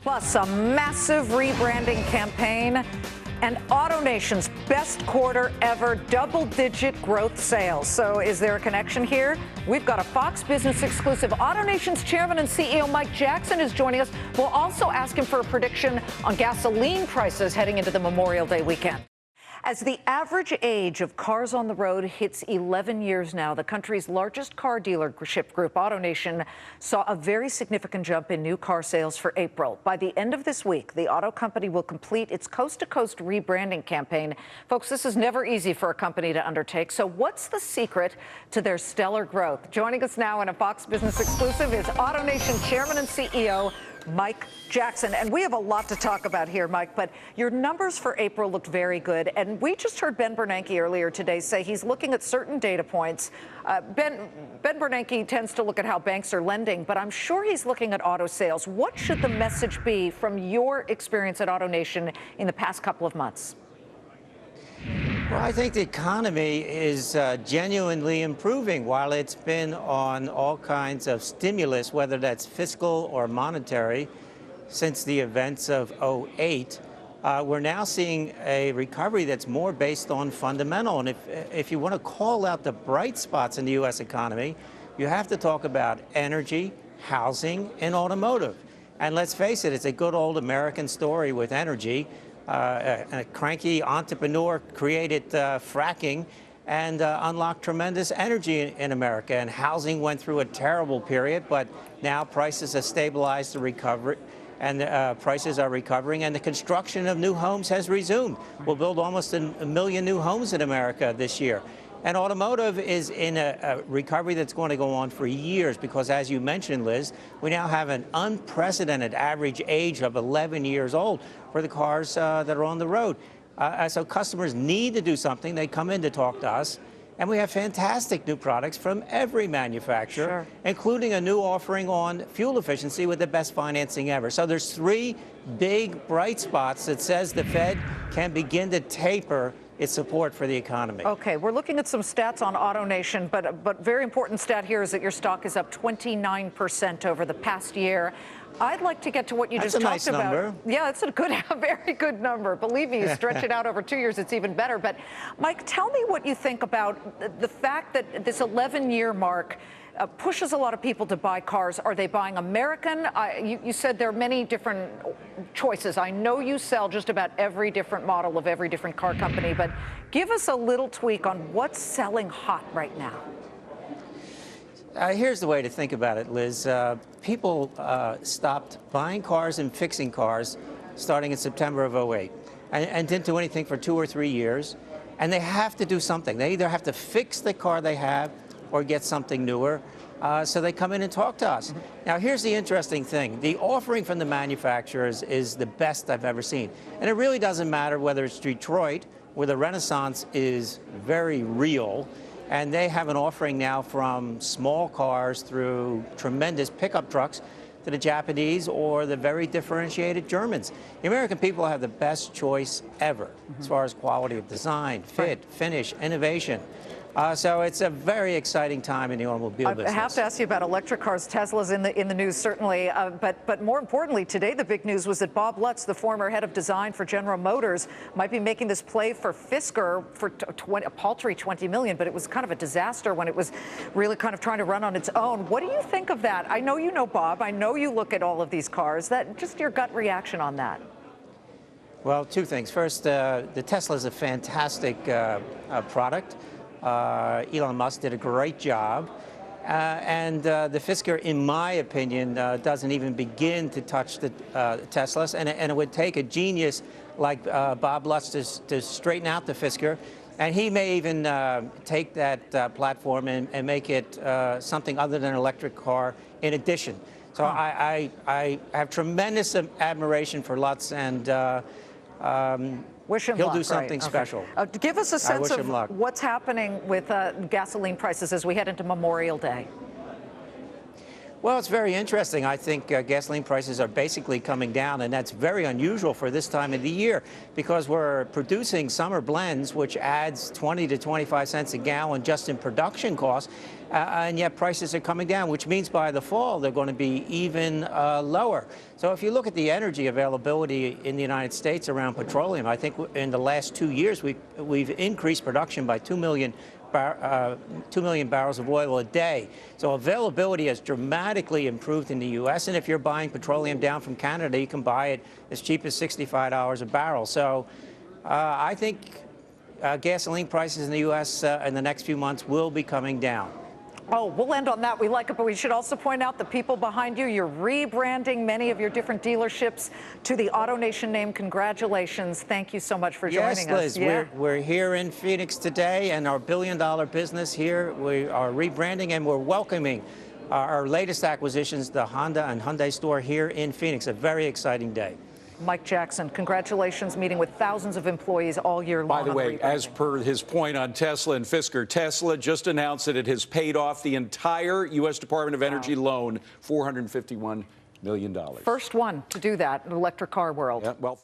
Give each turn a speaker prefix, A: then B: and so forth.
A: plus a massive rebranding campaign, and AutoNation's best quarter ever, double-digit growth sales. So is there a connection here? We've got a Fox Business exclusive. AutoNation's chairman and CEO Mike Jackson is joining us. We'll also ask him for a prediction on gasoline prices heading into the Memorial Day weekend. As the average age of cars on the road hits 11 years now, the country's largest car dealership group, AutoNation, saw a very significant jump in new car sales for April. By the end of this week, the auto company will complete its coast-to-coast rebranding campaign. Folks, this is never easy for a company to undertake. So what's the secret to their stellar growth? Joining us now in a Fox Business exclusive is AutoNation chairman and CEO Mike Jackson. And we have a lot to talk about here, Mike, but your numbers for April looked very good. And we just heard Ben Bernanke earlier today say he's looking at certain data points. Ben Bernanke tends to look at how banks are lending, but I'm sure he's looking at auto sales. What should the message be from your experience at AutoNation in the past couple of months?
B: Well, I think the economy is genuinely improving. While it's been on all kinds of stimulus, whether that's fiscal or monetary, since the events of '08, we're now seeing a recovery that's more based on fundamental. And if you want to call out the bright spots in the U.S. economy, you have to talk about energy, housing, and automotive. And let's face it, it's a good old American story with energy. A cranky entrepreneur created fracking and unlocked tremendous energy in America. And housing went through a terrible period, but now prices have stabilized to recover, and prices are recovering, and the construction of new homes has resumed. We'll build almost a million new homes in America this year. And automotive is in a recovery that's going to go on for years because, as you mentioned, Liz, we now have an unprecedented average age of 11 years old for the cars that are on the road. So customers need to do something. They come in to talk to us. And we have fantastic new products from every manufacturer, including a new offering on fuel efficiency with the best financing ever. So there's three big bright spots that says the Fed can begin to taper its support for the economy.
A: Okay, we're looking at some stats on AutoNation, but very important stat here is that your stock is up 29% over the past year. I'd like to get to what you just talked about.
B: Number.
A: Yeah, it's a very good number. Believe me, you stretch it out over 2 years, it's even better. But Mike, tell me what you think about the fact that this 11-year mark pushes a lot of people to buy cars. Are they buying American? You said there are many different choices. I know you sell just about every different model of every different car company, but give us a little tweak on what's selling hot right now.
B: Here's the way to think about it, Liz. People stopped buying cars and fixing cars starting in September of '08 and didn't do anything for 2 or 3 years. And they have to do something. They either have to fix the car they have or get something newer. So they come in and talk to us. Now, here's the interesting thing. The offering from the manufacturers is the best I've ever seen. And it really doesn't matter whether it's Detroit, where the Renaissance is very real, and they have an offering now from small cars through tremendous pickup trucks to the Japanese or the very differentiated Germans. The American people have the best choice ever as far as quality of design, fit, finish, innovation. So it's a very exciting time in the automobile business.
A: I have to ask you about electric cars. Tesla's in the news, certainly. But more importantly, today the big news was that Bob Lutz, the former head of design for General Motors, might be making this play for Fisker for a paltry $20 million. But it was kind of a disaster when it was really kind of trying to run on its own. What do you think of that? I know you know Bob. I know you look at all of these cars. Just your gut reaction on that.
B: Well, two things. First, the Tesla is a fantastic product. Elon Musk did a great job. And the Fisker, in my opinion, doesn't even begin to touch the Teslas. And it would take a genius like Bob Lutz to straighten out the Fisker. And he may even take that platform and make it something other than an electric car in addition. So I have tremendous admiration for Lutz, and
A: Wish him
B: he'll
A: luck,
B: do something
A: right.
B: special.
A: Okay. Give us a sense of
B: luck.
A: what's happening with gasoline prices as we head into Memorial Day.
B: Well, it's very interesting. I think gasoline prices are basically coming down, and that's very unusual for this time of the year because we're producing summer blends, which adds 20 to 25 cents a gallon just in production costs, and yet prices are coming down, which means by the fall they're going to be even lower. So if you look at the energy availability in the United States around petroleum, I think in the last 2 years we've increased production by 2 million barrels of oil a day. So availability has dramatically improved in the U.S. And if you're buying petroleum down from Canada, you can buy it as cheap as $65 a barrel. So I think gasoline prices in the U.S. In the next few months will be coming down.
A: Oh, we'll end on that. We like it, but we should also point out the people behind you. You're rebranding many of your different dealerships to the AutoNation name. Congratulations. Thank you so much for joining us.
B: Yes, Liz, we're here in Phoenix today, and our billion-dollar business here, we are rebranding, and we're welcoming our latest acquisitions, the Honda and Hyundai store here in Phoenix. A very exciting day.
A: Mike Jackson, congratulations, meeting with thousands of employees all year long.
C: By the way, as per his point on Tesla and Fisker, Tesla just announced that it has paid off the entire U.S. Department of Energy loan, $451 million.
A: First one to do that in the electric car world.
C: Yeah, well.